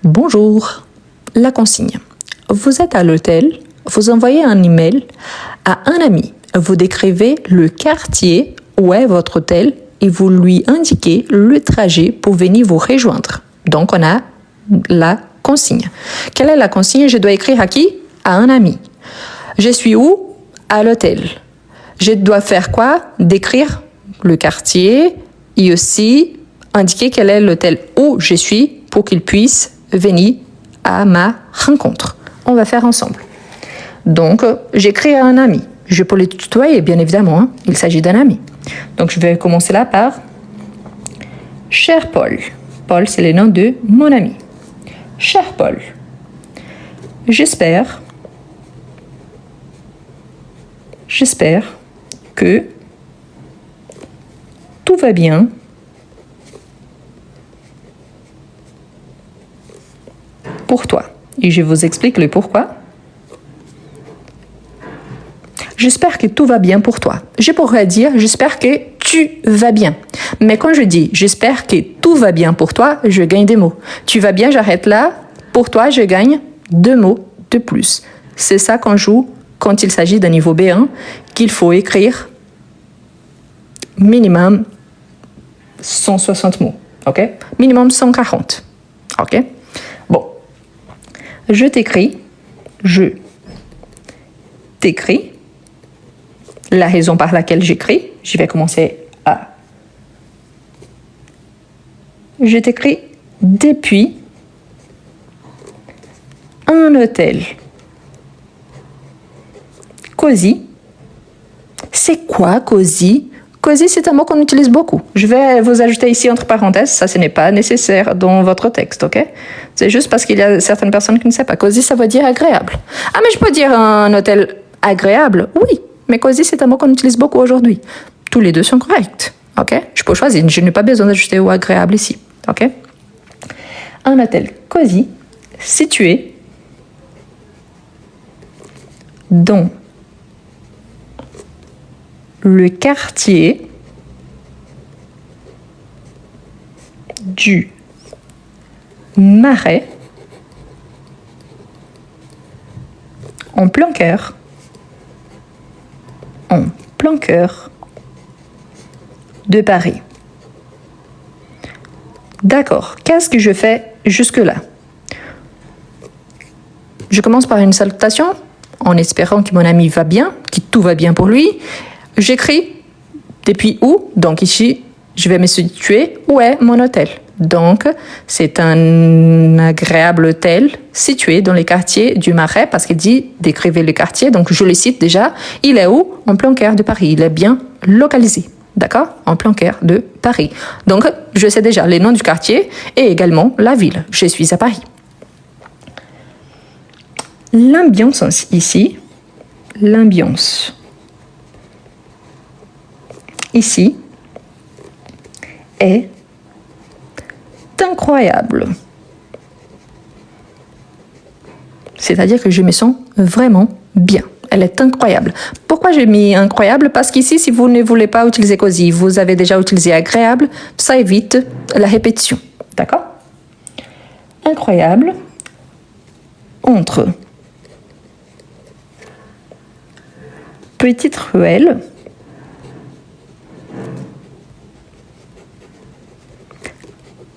Bonjour. La consigne. Vous êtes à l'hôtel, vous envoyez un email à un ami. Vous décrivez le quartier où est votre hôtel et vous lui indiquez le trajet pour venir vous rejoindre. Donc, on a la consigne. Quelle est la consigne? Je dois écrire à qui? À un ami. Je suis où? À l'hôtel. Je dois faire quoi? Décrire le quartier et aussi indiquer quel est l'hôtel où je suis pour qu'il puisse venir à ma rencontre. On va faire ensemble. Donc, j'écris à un ami. Je peux le tutoyer, bien évidemment. Hein? Il s'agit d'un ami. Donc, je vais commencer là par « Cher Paul ». Paul, c'est le nom de mon ami. « Cher Paul, j'espère que tout va bien pour toi. » Et je vous explique le pourquoi. J'espère que tout va bien pour toi. Je pourrais dire j'espère que tu vas bien. Mais quand je dis j'espère que tout va bien pour toi, je gagne des mots. Tu vas bien, j'arrête là. Pour toi, je gagne 2 mots de plus. C'est ça qu'on joue quand il s'agit d'un niveau B1, qu'il faut écrire minimum 160 mots. OK? Minimum 140. OK? Bon. Je t'écris. La raison par laquelle j'écris, je vais commencer à... Je t'écris depuis un hôtel. Cosy. C'est quoi cosy? Cosy, c'est un mot qu'on utilise beaucoup. Je vais vous ajouter ici entre parenthèses, ça ce n'est pas nécessaire dans votre texte, ok? C'est juste parce qu'il y a certaines personnes qui ne savent pas. Cosy, ça veut dire agréable. Ah, mais je peux dire un hôtel agréable? Oui. Mais cosy, c'est un mot qu'on utilise beaucoup aujourd'hui. Tous les deux sont corrects. OK? Je peux choisir. Je n'ai pas besoin d'ajouter au agréable ici. OK? Un hôtel cosy situé dans le quartier du Marais en plein cœur de Paris. D'accord. Qu'est-ce que je fais jusque-là? Je commence par une salutation en espérant que mon ami va bien, que tout va bien pour lui. J'écris depuis où? Donc ici, je vais me situer où est mon hôtel. Donc, c'est un agréable hôtel situé dans les quartiers du Marais, parce qu'il dit décrivez le quartier. Donc, je le cite déjà. Il est où? En plein cœur de Paris. Il est bien localisé. D'accord? En plein cœur de Paris. Donc, je sais déjà les noms du quartier et également la ville. Je suis à Paris. L'ambiance ici, est incroyable. C'est-à-dire que je me sens vraiment bien. Elle est incroyable. Pourquoi j'ai mis incroyable? Parce qu'ici, si vous ne voulez pas utiliser cosy, vous avez déjà utilisé agréable, ça évite la répétition. D'accord? Incroyable. Entre petite ruelle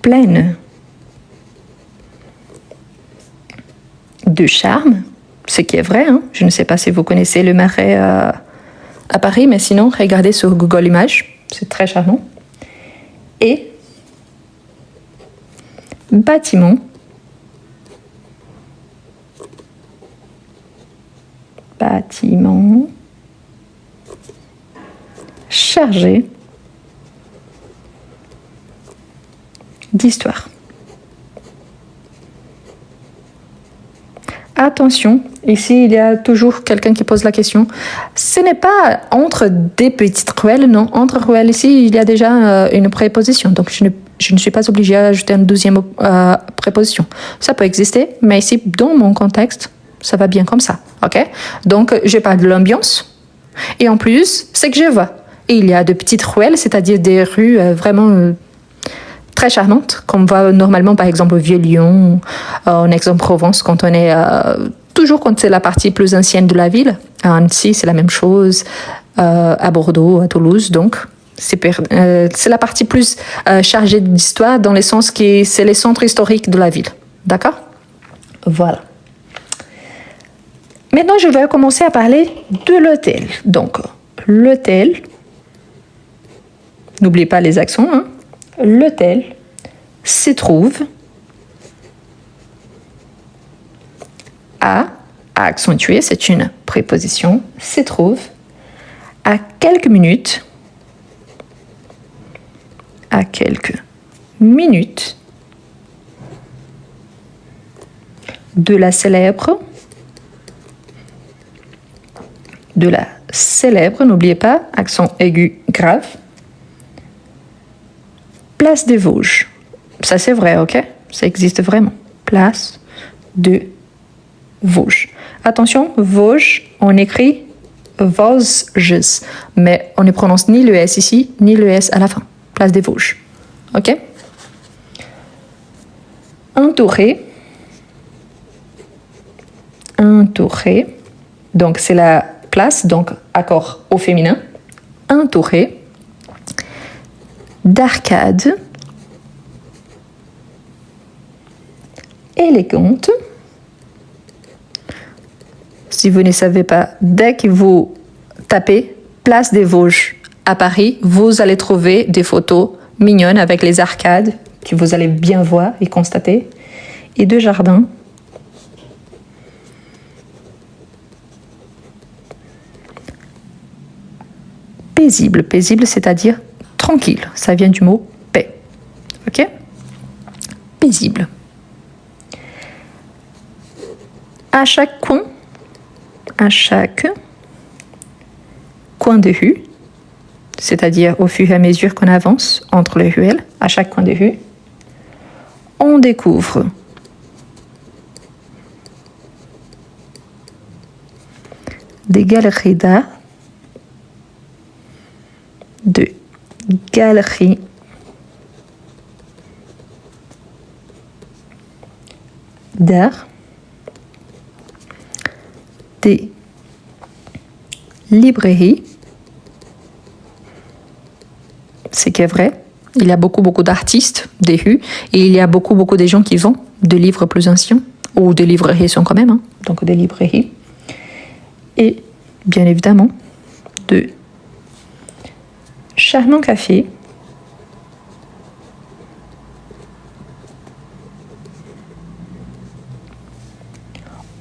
pleine de charme, ce qui est vrai, hein. Je ne sais pas si vous connaissez le Marais à Paris, mais sinon, regardez sur Google Images, c'est très charmant. Et bâtiment chargé d'histoire. Attention, ici il y a toujours quelqu'un qui pose la question. Ce n'est pas entre des petites ruelles, non. Entre ruelles, ici il y a déjà une préposition. Donc je ne suis pas obligée à ajouter une deuxième préposition. Ça peut exister, mais ici dans mon contexte, ça va bien comme ça. Ok? Donc je parle de l'ambiance. Et en plus, c'est que je vois. Et il y a de petites ruelles, c'est-à-dire des rues vraiment très charmante, qu'on voit normalement par exemple au Vieux-Lyon, en Aix-en-Provence, quand on est toujours quand c'est la partie plus ancienne de la ville. À Annecy, c'est la même chose, à Bordeaux, à Toulouse, donc c'est la partie plus chargée d'histoire dans le sens que c'est les centres historiques de la ville. D'accord? Voilà. Maintenant, je vais commencer à parler de l'hôtel. Donc, l'hôtel, n'oubliez pas les accents, hein. L'hôtel se trouve à accentuer, c'est une préposition, se trouve à quelques minutes de la célèbre, n'oubliez pas, accent aigu grave, place des Vosges. Ça c'est vrai, ok? Ça existe vraiment. Place de Vosges. Attention, Vosges, on écrit Vosges, mais on ne prononce ni le S ici, ni le S à la fin. Place des Vosges. Ok? Entouré. Donc c'est la place, donc accord au féminin. Entouré d'arcades élégantes. Si vous ne savez pas, dès que vous tapez Place des Vosges à Paris, vous allez trouver des photos mignonnes avec les arcades que vous allez bien voir et constater, et de jardins. Paisible, c'est-à-dire tranquille. Ça vient du mot paix. Ok? Paisible. À chaque coin de rue, c'est-à-dire au fur et à mesure qu'on avance entre les ruelles, à chaque coin de rue, on découvre des galeries d'art, des librairies. C'est qui est vrai. Il y a beaucoup d'artistes des rues et il y a beaucoup de gens qui vendent des livres plus anciens ou des librairies sont quand même, hein, donc des librairies. Et bien évidemment, de charmants cafés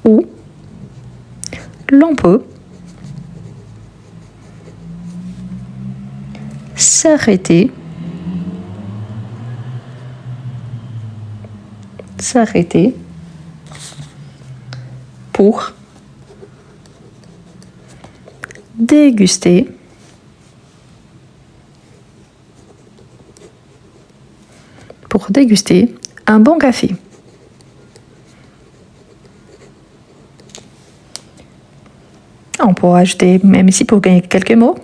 où l'on peut s'arrêter pour déguster un bon café. On pourra ajouter, même ici pour gagner quelques mots,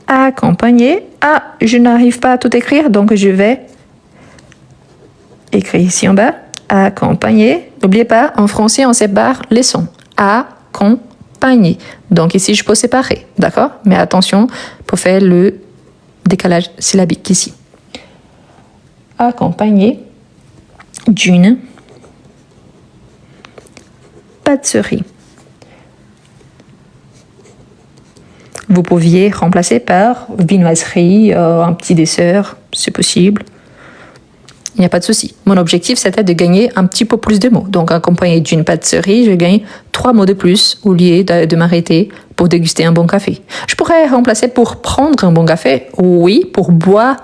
accompagner. Ah, je n'arrive pas à tout écrire, donc je vais écrire ici en bas. Accompagner. N'oubliez pas, en français, on sépare les sons. Accompagner. Donc ici, je peux séparer, d'accord? Mais attention pour faire le décalage syllabique ici. Accompagner d'une pâtisserie. Vous pouviez remplacer par viennoiserie, un petit dessert, c'est possible. Il n'y a pas de souci. Mon objectif, c'était de gagner un petit peu plus de mots. Donc, accompagné d'une pâtisserie, je gagne 3 mots de plus au lieu de m'arrêter pour déguster un bon café. Je pourrais remplacer pour prendre un bon café. Oui. Pour boire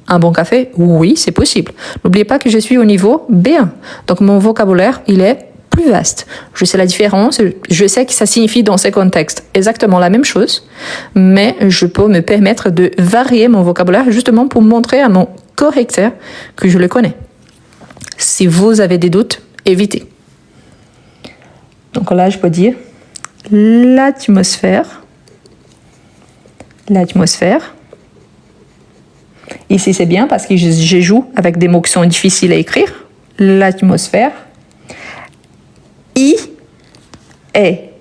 un bon café. Oui, c'est possible. N'oubliez pas que je suis au niveau B1. Donc, mon vocabulaire, il est plus vaste. Je sais la différence, je sais que ça signifie dans ces contextes exactement la même chose, mais je peux me permettre de varier mon vocabulaire justement pour montrer à mon correcteur que je le connais. Si vous avez des doutes, évitez. Donc là, je peux dire l'atmosphère Ici, c'est bien parce que je joue avec des mots qui sont difficiles à écrire. L'atmosphère. I est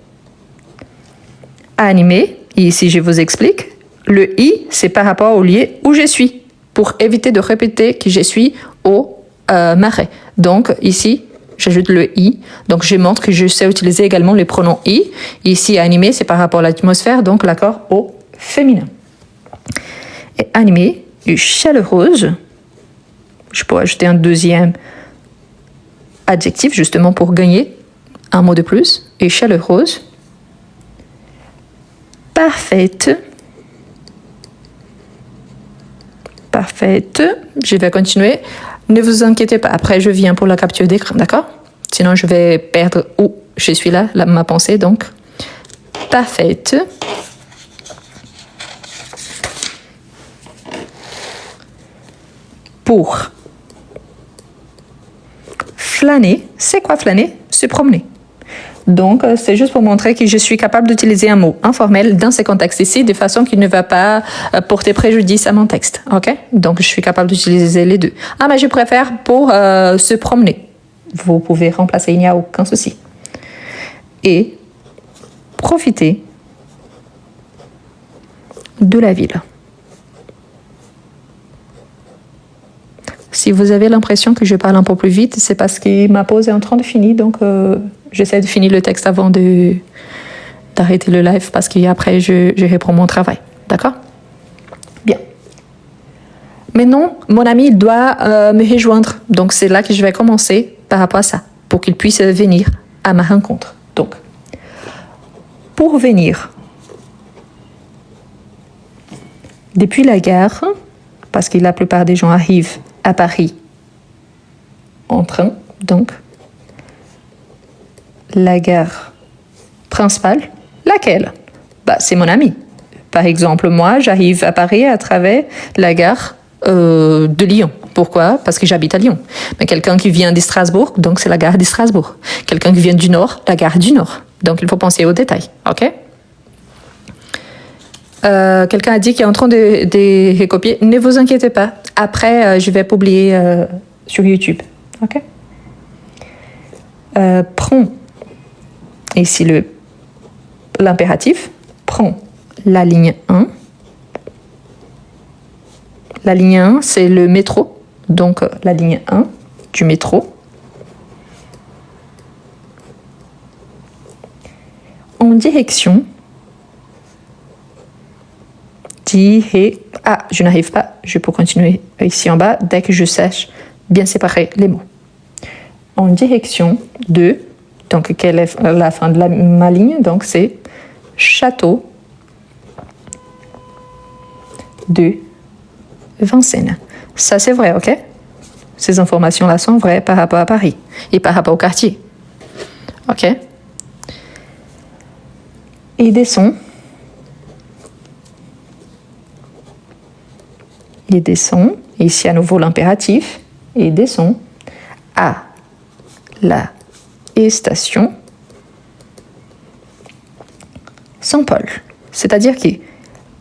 animé. Et ici, je vous explique. Le I, c'est par rapport au lieu où je suis, pour éviter de répéter que je suis au marais. Donc, ici, j'ajoute le I. Donc, je montre que je sais utiliser également les pronoms I. Ici, animé, c'est par rapport à l'atmosphère, donc l'accord au féminin. Et animé, chaleureuse. Je pourrais ajouter un deuxième adjectif, justement, pour gagner un mot de plus. Et chaleureuse. Parfaite. Parfaite. Je vais continuer. Ne vous inquiétez pas. Après, je viens pour la capture d'écran, d'accord? Sinon, je vais perdre où je suis là, ma pensée. Donc, parfaite. Pour. Flâner. C'est quoi flâner? Se promener. Donc, c'est juste pour montrer que je suis capable d'utiliser un mot informel dans ces contextes-ci de façon qu'il ne va pas porter préjudice à mon texte. OK? Donc, je suis capable d'utiliser les deux. Ah, mais je préfère pour se promener. Vous pouvez remplacer, il n'y a aucun souci. Et profiter de la ville. Si vous avez l'impression que je parle un peu plus vite, c'est parce que ma pause est en train de finir, donc j'essaie de finir le texte avant d'arrêter le live parce qu'après je reprends mon travail. D'accord? Bien. Maintenant, mon ami doit me rejoindre, donc c'est là que je vais commencer par rapport à ça, pour qu'il puisse venir à ma rencontre. Donc, pour venir depuis la gare, parce que la plupart des gens arrivent à Paris en train, donc la gare principale, laquelle? C'est mon ami. Par exemple, moi, j'arrive à Paris à travers la gare de Lyon. Pourquoi? Parce que j'habite à Lyon. Mais quelqu'un qui vient de Strasbourg, donc c'est la gare de Strasbourg. Quelqu'un qui vient du Nord, la gare du Nord. Donc il faut penser aux détails, ok? Quelqu'un a dit qu'il est en train de recopier. Ne vous inquiétez pas. Après, je vais publier sur YouTube. OK? Prends, ici l'impératif, prends la ligne 1. La ligne 1, c'est le métro. Donc, la ligne 1 du métro. En direction. Ah, je n'arrive pas. Je peux continuer ici en bas dès que je sache bien séparer les mots. En direction de, donc quelle est la fin de ma ligne? Donc c'est château de Vincennes. Ça c'est vrai, ok? Ces informations-là sont vraies par rapport à Paris et par rapport au quartier. Ok? Et descend. Il descend, ici à nouveau l'impératif, et descend à la station Saint-Paul. C'est-à-dire que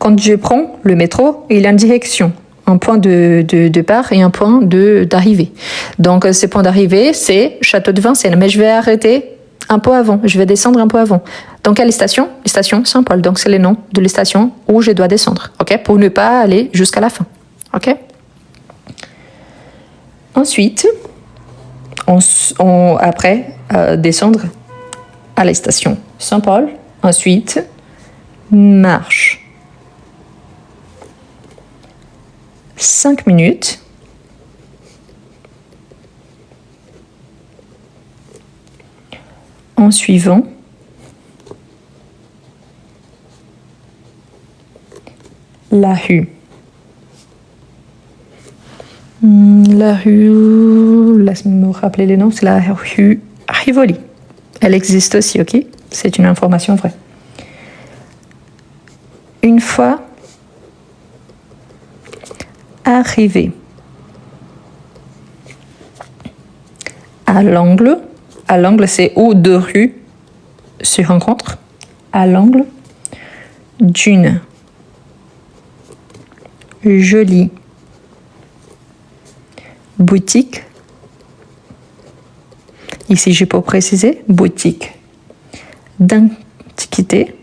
quand je prends le métro, il y a une direction, un point de départ et un point d'arrivée. Donc ce point d'arrivée, c'est Château de Vincennes, mais je vais arrêter un peu avant, je vais descendre un peu avant. Donc quelle station? Station Saint-Paul, donc c'est le nom de la station où je dois descendre, ok? Pour ne pas aller jusqu'à la fin. Ok. Ensuite, après descendre à la station Saint-Paul. Ensuite, marche 5 minutes. En suivant la rue. La rue, laisse-moi me rappeler les noms, c'est la rue Rivoli. Elle existe aussi, ok? C'est une information vraie. Une fois arrivé à l'angle c'est où deux rues se rencontrent, à l'angle d'une jolie boutique. Ici, je peux préciser boutique d'antiquité.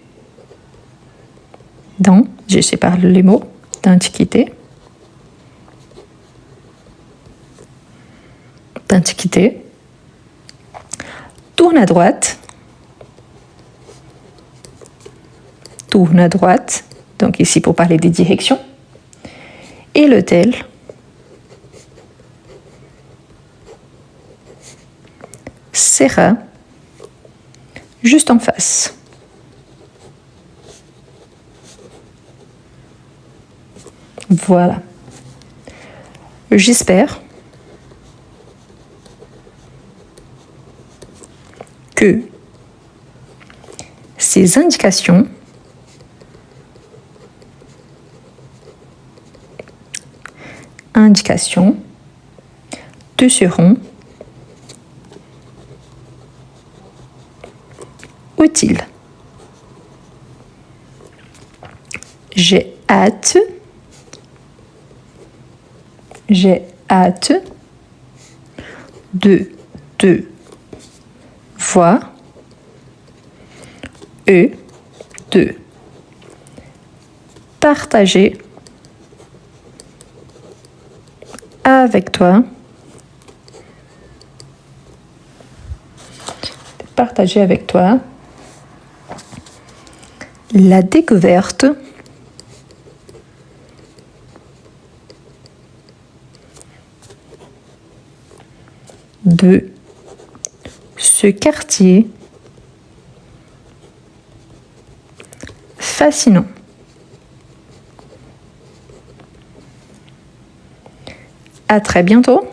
Je sépare les mots d'antiquité. D'antiquité. Tourne à droite. Tourne à droite. Donc ici, pour parler des directions. Et l'hôtel sera juste en face. Voilà. J'espère que ces indications te seront utiles. J'ai hâte de te voir et de partager avec toi la découverte de ce quartier fascinant. À très bientôt.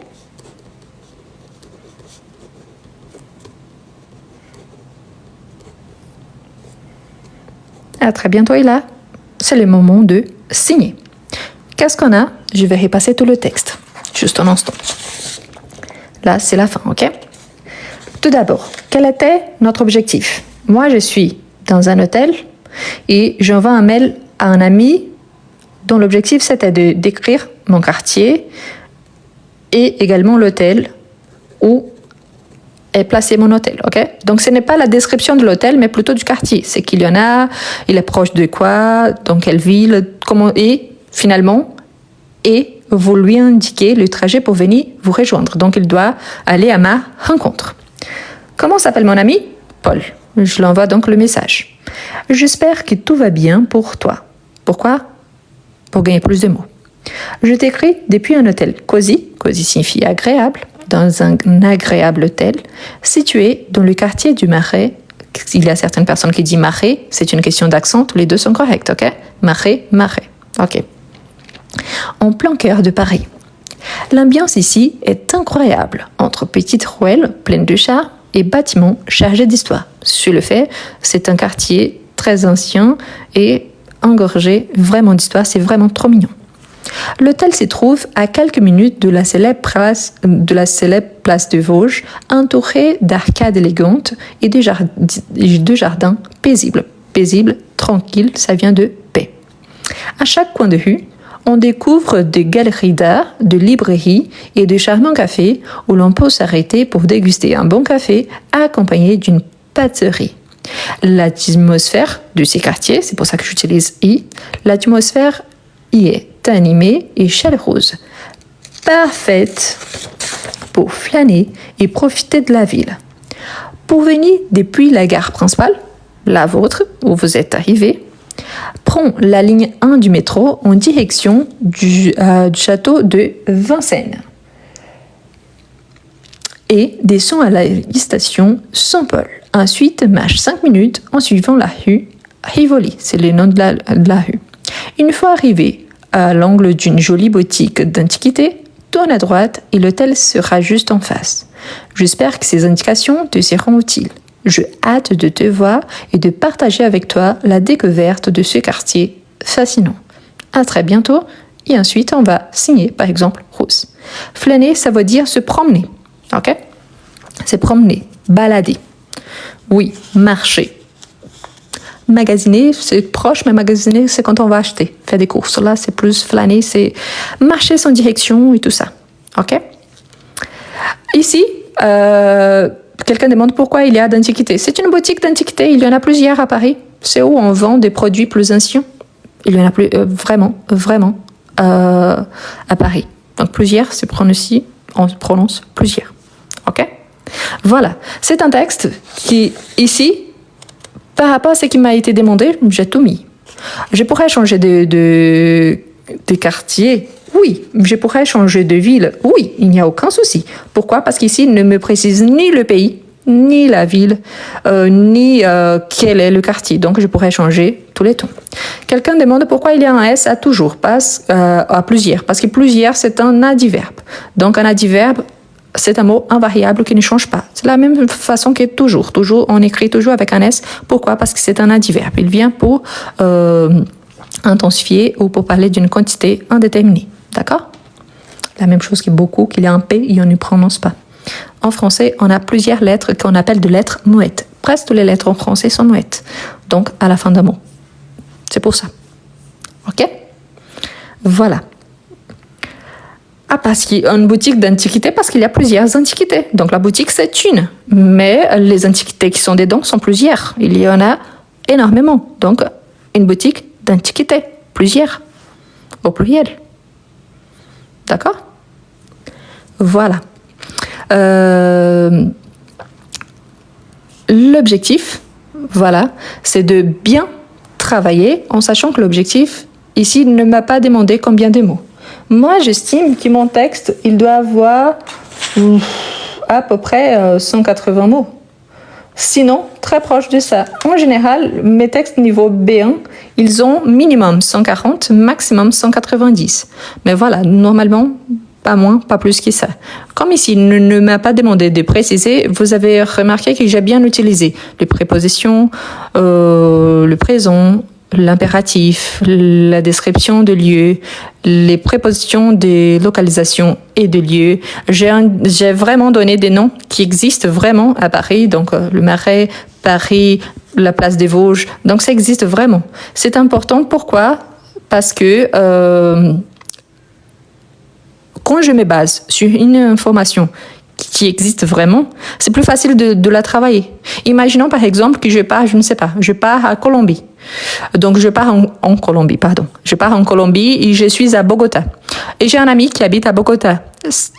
À très bientôt, et là, c'est le moment de signer. Qu'est-ce qu'on a? Je vais repasser tout le texte. Juste un instant. Là, c'est la fin, ok? Tout d'abord, quel était notre objectif? Moi, je suis dans un hôtel et j'envoie un mail à un ami dont l'objectif, c'était de décrire mon quartier et également l'hôtel où est placé mon hôtel, ok? Donc, ce n'est pas la description de l'hôtel, mais plutôt du quartier. C'est qu'il y en a, il est proche de quoi, dans quelle ville, comment, et finalement, et vous lui indiquez le trajet pour venir vous rejoindre. Donc, il doit aller à ma rencontre. Comment s'appelle mon ami? Paul. Je l'envoie donc le message. J'espère que tout va bien pour toi. Pourquoi? Pour gagner plus de mots. Je t'écris depuis un hôtel cosy. Cosy signifie agréable. Dans un agréable hôtel situé dans le quartier du Marais. Il y a certaines personnes qui disent Marais. C'est une question d'accent. Les deux sont corrects, ok? Marais, Marais. Ok. En plein cœur de Paris. L'ambiance ici est incroyable, entre petites ruelles pleines de charme et bâtiments chargés d'histoire. Sur le fait, c'est un quartier très ancien et engorgé vraiment d'histoire, c'est vraiment trop mignon. L'hôtel se trouve à quelques minutes de la célèbre place de Vosges, entourée d'arcades élégantes et de jardins paisibles. Paisible, tranquille, ça vient de paix. À chaque coin de rue, on découvre des galeries d'art, de librairies et de charmants cafés où l'on peut s'arrêter pour déguster un bon café accompagné d'une pâtisserie. L'atmosphère de ces quartiers, c'est pour ça que j'utilise I, l'atmosphère y est animée et chaleureuse, parfaite pour flâner et profiter de la ville. Pour venir depuis la gare principale, la vôtre, où vous êtes arrivé, prends la ligne 1 du métro en direction du château de Vincennes et descends à la station Saint-Paul. Ensuite, marche 5 minutes en suivant la rue Rivoli, c'est le nom de la rue. Une fois arrivé à l'angle d'une jolie boutique d'antiquité, tourne à droite et l'hôtel sera juste en face. J'espère que ces indications te seront utiles. J'ai hâte de te voir et de partager avec toi la découverte de ce quartier fascinant. À très bientôt et ensuite on va signer par exemple Rose. Flâner, ça veut dire se promener, ok? C'est promener, balader. Oui, marcher. Magasiner, c'est proche, mais magasiner, c'est quand on va acheter, faire des courses. Là, c'est plus flâner, c'est marcher sans direction et tout ça. Ok? Ici, quelqu'un demande pourquoi il y a d'antiquités. C'est une boutique d'antiquités, il y en a plusieurs à Paris. C'est où on vend des produits plus anciens. Il y en a plus, vraiment, à Paris. Donc plusieurs, on prononce plusieurs. Ok? Voilà, c'est un texte qui, ici, par rapport à ce qui m'a été demandé, j'ai tout mis. Je pourrais changer de quartier. Oui, je pourrais changer de ville. Oui, il n'y a aucun souci. Pourquoi? Parce qu'ici, il ne me précise ni le pays, ni la ville, ni quel est le quartier. Donc, je pourrais changer tous les temps. Quelqu'un demande pourquoi il y a un S à toujours, pas à plusieurs. Parce que plusieurs, c'est un adverbe. Donc, un adverbe, c'est un mot invariable qui ne change pas. C'est la même façon que toujours. Toujours, on écrit toujours avec un S. Pourquoi? Parce que c'est un adverbe. Il vient pour intensifier ou pour parler d'une quantité indéterminée. D'accord? La même chose que beaucoup, qu'il y a un P et on ne prononce pas. En français, on a plusieurs lettres qu'on appelle de lettres muettes. Presque toutes les lettres en français sont muettes. Donc, à la fin d'un mot. C'est pour ça. OK? Voilà. Ah, parce qu'il y a une boutique d'antiquités, parce qu'il y a plusieurs antiquités. Donc, la boutique, c'est une. Mais les antiquités qui sont dedans sont plusieurs. Il y en a énormément. Donc, une boutique d'antiquités. Plusieurs. Au pluriel. D'accord? Voilà. L'objectif, voilà, c'est de bien travailler en sachant que l'objectif, ici, ne m'a pas demandé combien de mots. Moi, j'estime que mon texte, il doit avoir à peu près 180 mots. Sinon, très proche de ça. En général, mes textes niveau B1, ils ont minimum 140, maximum 190. Mais voilà, normalement, pas moins, pas plus que ça. Comme ici, il ne m'a pas demandé de préciser, vous avez remarqué que j'ai bien utilisé les prépositions, le présent, l'impératif, la description de lieu, les prépositions de localisation et de lieu. J'ai vraiment donné des noms qui existent vraiment à Paris, donc le Marais, Paris, la place des Vosges. Donc ça existe vraiment. C'est important. Pourquoi? Parce que quand je me base sur une information qui existe vraiment, c'est plus facile de la travailler. Imaginons par exemple que je pars à Colombie. Donc je pars en Colombie, pardon. Je pars en Colombie et je suis à Bogota. Et j'ai un ami qui habite à Bogota.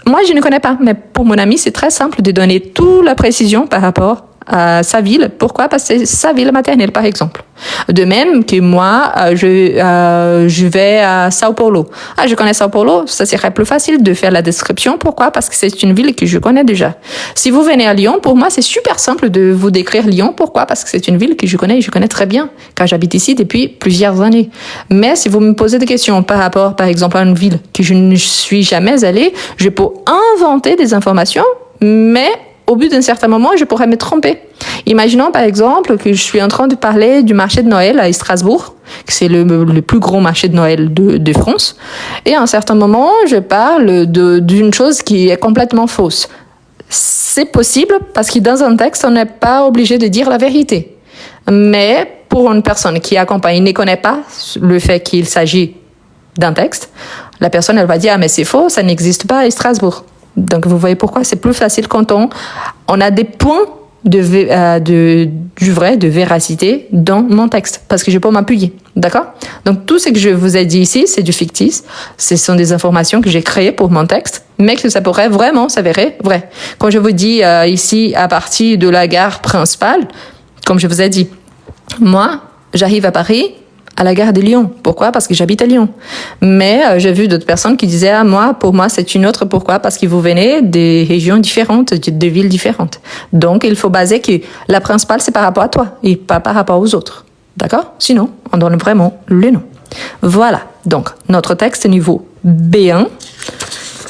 Moi, je ne connais pas, mais pour mon ami, c'est très simple de donner toute la précision par rapport à sa ville. Pourquoi? Parce que c'est sa ville maternelle, par exemple. De même que moi, je vais à Sao Paulo. Ah, je connais Sao Paulo, ça serait plus facile de faire la description. Pourquoi? Parce que c'est une ville que je connais déjà. Si vous venez à Lyon, pour moi, c'est super simple de vous décrire Lyon. Pourquoi? Parce que c'est une ville que je connais très bien, car j'habite ici depuis plusieurs années. Mais si vous me posez des questions par rapport, par exemple, à une ville que je ne suis jamais allée, je peux inventer des informations, mais au bout d'un certain moment, je pourrais me tromper. Imaginons par exemple que je suis en train de parler du marché de Noël à Strasbourg, que c'est le plus gros marché de Noël de France, et à un certain moment, je parle d'une chose qui est complètement fausse. C'est possible parce que dans un texte, on n'est pas obligé de dire la vérité. Mais pour une personne qui accompagne, ne connaît pas le fait qu'il s'agit d'un texte, la personne, elle va dire « Ah, mais c'est faux, ça n'existe pas à Strasbourg ». Donc, vous voyez pourquoi c'est plus facile quand on a des points du vrai, de véracité dans mon texte, parce que je peux m'appuyer, d'accord? Donc, tout ce que je vous ai dit ici, c'est du fictif. Ce sont des informations que j'ai créées pour mon texte, mais que ça pourrait vraiment s'avérer vrai. Quand je vous dis ici, à partir de la gare principale, comme je vous ai dit, moi, j'arrive à Paris, à la gare de Lyon. Pourquoi? Parce que j'habite à Lyon. Mais j'ai vu d'autres personnes qui disaient pour moi, c'est une autre. Pourquoi? Parce que vous venez des régions différentes, de villes différentes. Donc, il faut baser que la principale, c'est par rapport à toi et pas par rapport aux autres. D'accord? Sinon, on donne vraiment le nom. Voilà. Donc, notre texte niveau B1,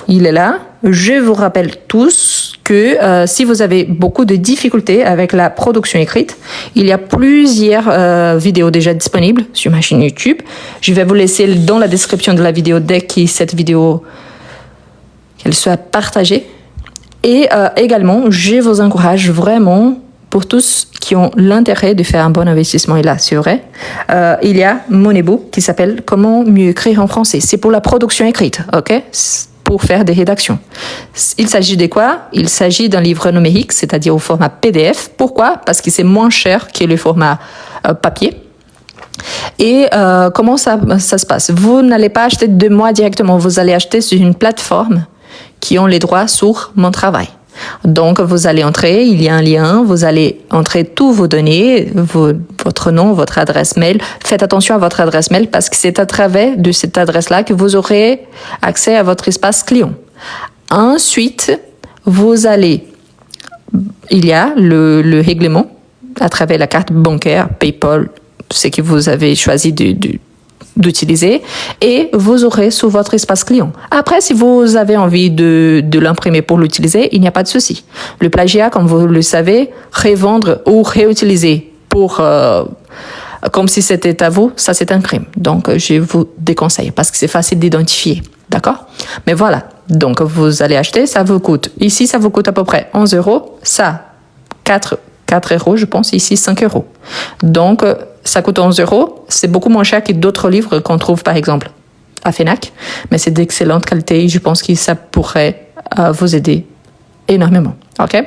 il est là. Je vous rappelle tous que si vous avez beaucoup de difficultés avec la production écrite, il y a plusieurs vidéos déjà disponibles sur ma chaîne YouTube. Je vais vous laisser dans la description de la vidéo dès que cette vidéo qu'elle soit partagée. Et également, je vous encourage vraiment, pour tous qui ont l'intérêt de faire un bon investissement, et là, c'est vrai, il y a mon ebook qui s'appelle « Comment mieux écrire en français ». C'est pour la production écrite, ok? pour faire des rédactions. Il s'agit de quoi? Il s'agit d'un livre numérique, c'est-à-dire au format PDF. Pourquoi? Parce que c'est moins cher que le format papier. Et comment ça se passe? Vous n'allez pas acheter de moi directement, vous allez acheter sur une plateforme qui ont les droits sur mon travail. Donc, vous allez entrer, il y a un lien, vous allez entrer tous vos données, votre nom, votre adresse mail. Faites attention à votre adresse mail parce que c'est à travers de cette adresse-là que vous aurez accès à votre espace client. Ensuite, il y a le règlement à travers la carte bancaire, PayPal, ce que vous avez choisi d'utiliser, et vous aurez sur votre espace client. Après, si vous avez envie de l'imprimer pour l'utiliser, il n'y a pas de souci. Le plagiat, comme vous le savez, revendre ou réutiliser comme si c'était à vous, ça c'est un crime. Donc, je vous déconseille parce que c'est facile d'identifier. D'accord? Mais voilà. Donc, vous allez acheter, ça vous coûte. Ici, ça vous coûte à peu près 11 euros. Ça, 4 euros, je pense. Ici, 5 euros. Donc, ça coûte 11 euros. C'est beaucoup moins cher que d'autres livres qu'on trouve, par exemple, à Fnac. Mais c'est d'excellente qualité. Je pense que ça pourrait vous aider énormément. OK?